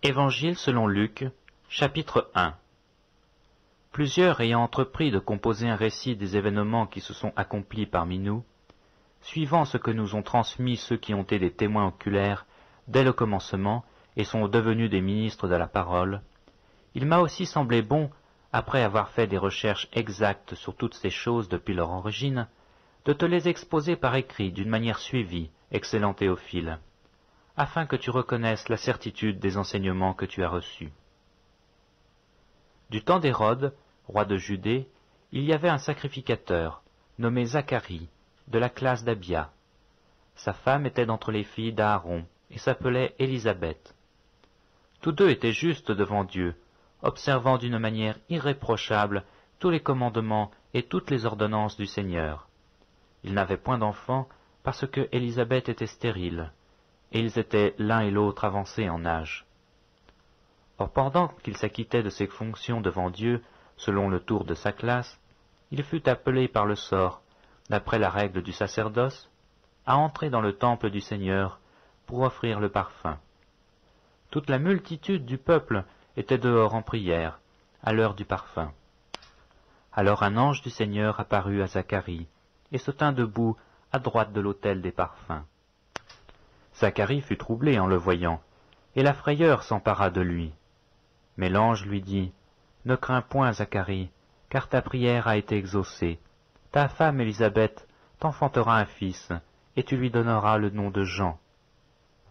Évangile selon Luc, chapitre 1. Plusieurs ayant entrepris de composer un récit des événements qui se sont accomplis parmi nous, suivant ce que nous ont transmis ceux qui ont été des témoins oculaires dès le commencement et sont devenus des ministres de la parole, il m'a aussi semblé bon, après avoir fait des recherches exactes sur toutes ces choses depuis leur origine, de te les exposer par écrit d'une manière suivie, excellent Théophile, afin que tu reconnaisses la certitude des enseignements que tu as reçus. Du temps d'Hérode, roi de Judée, il y avait un sacrificateur, nommé Zacharie, de la classe d'Abia. Sa femme était d'entre les filles d'Aaron, et s'appelait Élisabeth. Tous deux étaient justes devant Dieu, observant d'une manière irréprochable tous les commandements et toutes les ordonnances du Seigneur. Ils n'avaient point d'enfants, parce que Élisabeth était stérile, et ils étaient l'un et l'autre avancés en âge. Or pendant qu'il s'acquittait de ses fonctions devant Dieu, selon le tour de sa classe, il fut appelé par le sort, d'après la règle du sacerdoce, à entrer dans le temple du Seigneur pour offrir le parfum. Toute la multitude du peuple était dehors en prière, à l'heure du parfum. Alors un ange du Seigneur apparut à Zacharie, et se tint debout à droite de l'autel des parfums. Zacharie fut troublé en le voyant, et la frayeur s'empara de lui. Mais l'ange lui dit, « Ne crains point, Zacharie, car ta prière a été exaucée. Ta femme Élisabeth t'enfantera un fils, et tu lui donneras le nom de Jean.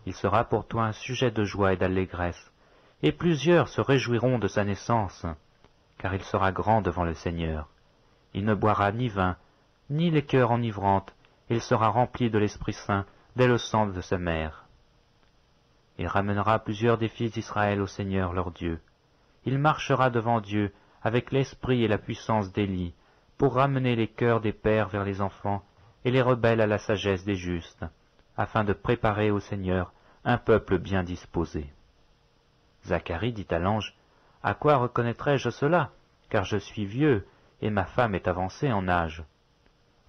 Il sera pour toi un sujet de joie et d'allégresse, et plusieurs se réjouiront de sa naissance, car il sera grand devant le Seigneur. Il ne boira ni vin, ni liqueur enivrante, et il sera rempli de l'Esprit Saint dès le sang de sa mère. Il ramènera plusieurs des fils d'Israël au Seigneur leur Dieu. Il marchera devant Dieu avec l'esprit et la puissance d'Élie, pour ramener les cœurs des pères vers les enfants et les rebelles à la sagesse des justes, afin de préparer au Seigneur un peuple bien disposé. » Zacharie dit à l'ange, « À quoi reconnaîtrai-je cela, car je suis vieux, et ma femme est avancée en âge. »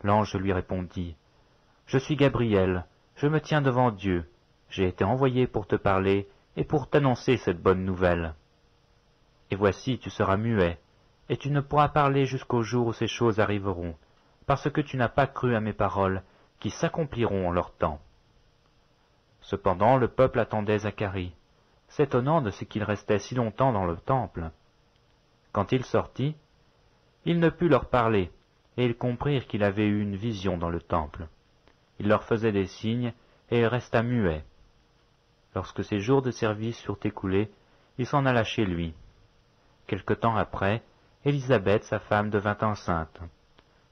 L'ange lui répondit, « Je suis Gabriel, je me tiens devant Dieu, j'ai été envoyé pour te parler et pour t'annoncer cette bonne nouvelle. Et voici, tu seras muet, et tu ne pourras parler jusqu'au jour où ces choses arriveront, parce que tu n'as pas cru à mes paroles, qui s'accompliront en leur temps. » Cependant le peuple attendait Zacharie, s'étonnant de ce qu'il restait si longtemps dans le temple. Quand il sortit, il ne put leur parler, et ils comprirent qu'il avait eu une vision dans le temple. Il leur faisait des signes, et il resta muet. Lorsque ses jours de service furent écoulés, il s'en alla chez lui. Quelque temps après, Élisabeth, sa femme, devint enceinte.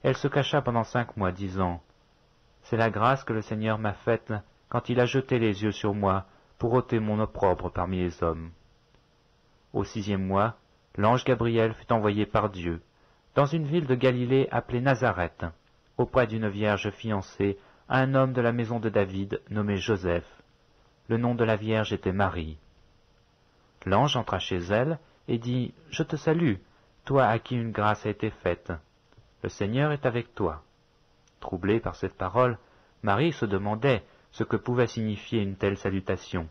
Elle se cacha pendant 5 mois, disant, « C'est la grâce que le Seigneur m'a faite quand il a jeté les yeux sur moi pour ôter mon opprobre parmi les hommes. » Au 6e mois, l'ange Gabriel fut envoyé par Dieu, dans une ville de Galilée appelée Nazareth, auprès d'une vierge fiancée à un homme de la maison de David nommé Joseph. Le nom de la vierge était Marie. L'ange entra chez elle et dit, « Je te salue, toi à qui une grâce a été faite. Le Seigneur est avec toi. » Troublée par cette parole, Marie se demandait ce que pouvait signifier une telle salutation.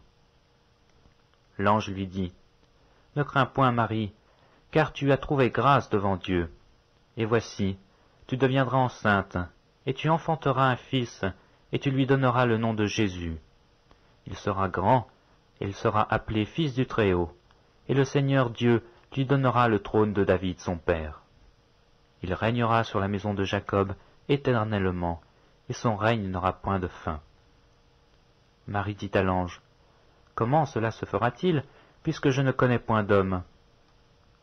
L'ange lui dit, « Ne crains point, Marie, car tu as trouvé grâce devant Dieu. Et voici, tu deviendras enceinte, et tu enfanteras un fils, et tu lui donneras le nom de Jésus. Il sera grand, et il sera appelé Fils du Très-Haut, et le Seigneur Dieu lui donnera le trône de David son père. Il régnera sur la maison de Jacob éternellement, et son règne n'aura point de fin. » Marie dit à l'ange, « Comment cela se fera-t-il, puisque je ne connais point d'homme ?»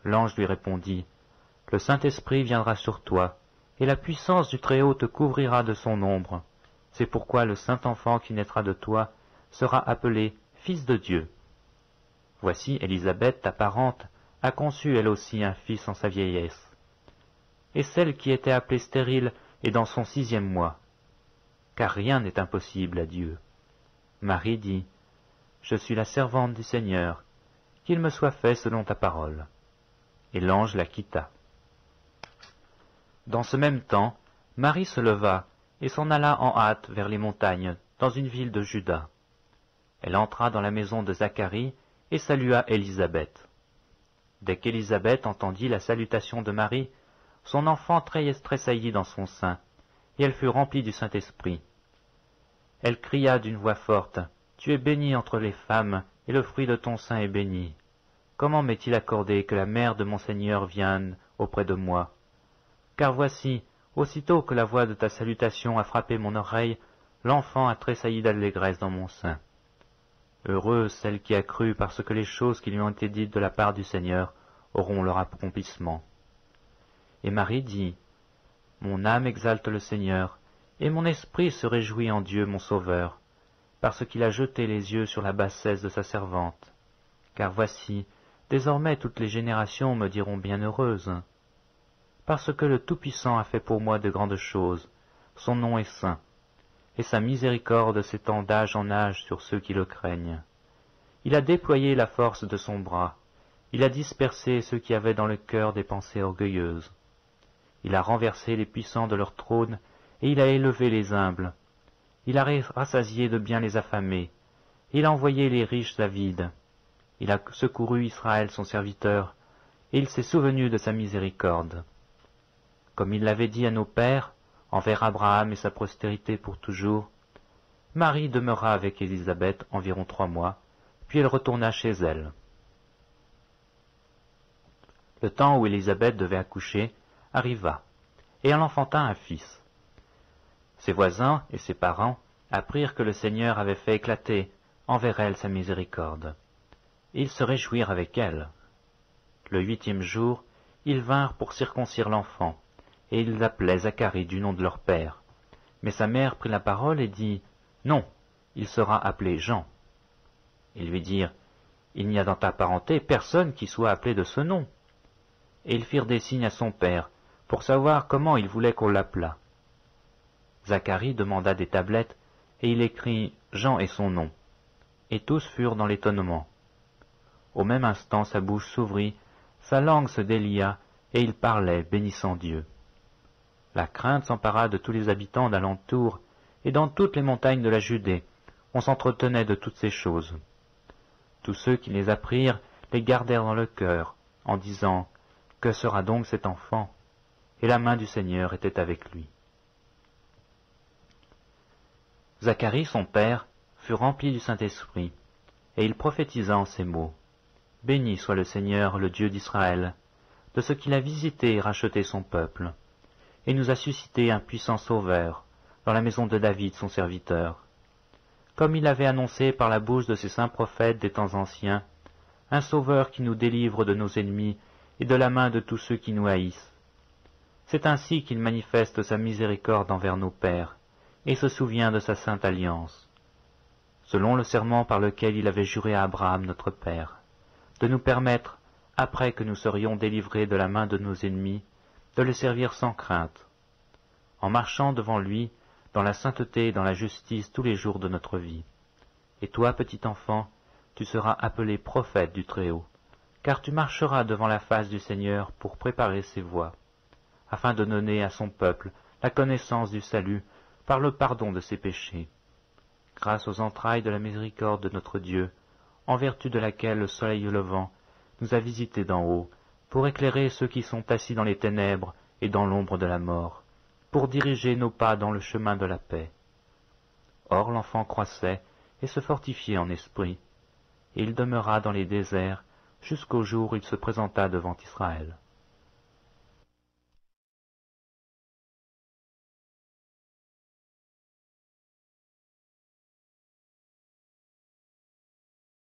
L'ange lui répondit, « Le Saint-Esprit viendra sur toi, et la puissance du Très-Haut te couvrira de son ombre. C'est pourquoi le Saint-Enfant qui naîtra de toi sera appelé Fils de Dieu. Voici Élisabeth, ta parente, a conçu elle aussi un fils en sa vieillesse. Et celle qui était appelée stérile est dans son 6e mois. Car rien n'est impossible à Dieu. » Marie dit, « Je suis la servante du Seigneur, qu'il me soit fait selon ta parole. » Et l'ange la quitta. Dans ce même temps, Marie se leva et s'en alla en hâte vers les montagnes, dans une ville de Juda. Elle entra dans la maison de Zacharie et salua Élisabeth. Dès qu'Élisabeth entendit la salutation de Marie, son enfant tressaillit dans son sein, et elle fut remplie du Saint-Esprit. Elle cria d'une voix forte, « Tu es bénie entre les femmes, et le fruit de ton sein est béni. Comment m'est-il accordé que la mère de mon Seigneur vienne auprès de moi? Car voici, aussitôt que la voix de ta salutation a frappé mon oreille, l'enfant a tressailli d'allégresse dans mon sein. Heureuse celle qui a cru, parce que les choses qui lui ont été dites de la part du Seigneur auront leur accomplissement. » Et Marie dit, « Mon âme exalte le Seigneur, et mon esprit se réjouit en Dieu mon Sauveur, parce qu'il a jeté les yeux sur la bassesse de sa servante. Car voici, désormais toutes les générations me diront bienheureuse. Parce que le Tout-Puissant a fait pour moi de grandes choses, son nom est saint, et sa miséricorde s'étend d'âge en âge sur ceux qui le craignent. Il a déployé la force de son bras, il a dispersé ceux qui avaient dans le cœur des pensées orgueilleuses. Il a renversé les puissants de leur trône, et il a élevé les humbles. Il a rassasié de bien les affamés, et il a envoyé les riches avides. Il a secouru Israël son serviteur, et il s'est souvenu de sa miséricorde. Comme il l'avait dit à nos pères, envers Abraham et sa postérité pour toujours, Marie demeura avec Élisabeth environ 3 mois, puis elle retourna chez elle. Le temps où Élisabeth devait accoucher arriva, et elle enfanta un fils. Ses voisins et ses parents apprirent que le Seigneur avait fait éclater envers elle sa miséricorde. Ils se réjouirent avec elle. Le 8e jour, ils vinrent pour circoncire l'enfant, et ils l'appelaient Zacharie du nom de leur père. Mais sa mère prit la parole et dit, « Non, il sera appelé Jean. » Ils lui dirent, « Il n'y a dans ta parenté personne qui soit appelé de ce nom. » Et ils firent des signes à son père, pour savoir comment il voulait qu'on l'appelât. Zacharie demanda des tablettes, et il écrit Jean et son nom. Et tous furent dans l'étonnement. Au même instant sa bouche s'ouvrit, sa langue se délia, et il parlait, bénissant Dieu. La crainte s'empara de tous les habitants d'alentour, et dans toutes les montagnes de la Judée, on s'entretenait de toutes ces choses. Tous ceux qui les apprirent les gardèrent dans le cœur, en disant « Que sera donc cet enfant ?» Et la main du Seigneur était avec lui. Zacharie, son père, fut rempli du Saint-Esprit, et il prophétisa en ces mots. « Béni soit le Seigneur, le Dieu d'Israël, de ce qu'il a visité et racheté son peuple, et nous a suscité un puissant sauveur dans la maison de David, son serviteur. Comme il avait annoncé par la bouche de ses saints prophètes des temps anciens, un sauveur qui nous délivre de nos ennemis et de la main de tous ceux qui nous haïssent. C'est ainsi qu'il manifeste sa miséricorde envers nos pères, et se souvient de sa sainte alliance, selon le serment par lequel il avait juré à Abraham notre père, de nous permettre, après que nous serions délivrés de la main de nos ennemis, de le servir sans crainte, en marchant devant lui dans la sainteté et dans la justice tous les jours de notre vie. Et toi, petit enfant, tu seras appelé prophète du Très-Haut, car tu marcheras devant la face du Seigneur pour préparer ses voies, afin de donner à son peuple la connaissance du salut par le pardon de ses péchés, grâce aux entrailles de la miséricorde de notre Dieu, en vertu de laquelle le soleil levant nous a visités d'en haut, pour éclairer ceux qui sont assis dans les ténèbres et dans l'ombre de la mort, pour diriger nos pas dans le chemin de la paix. Or l'enfant croissait et se fortifiait en esprit, et il demeura dans les déserts jusqu'au jour où il se présenta devant Israël.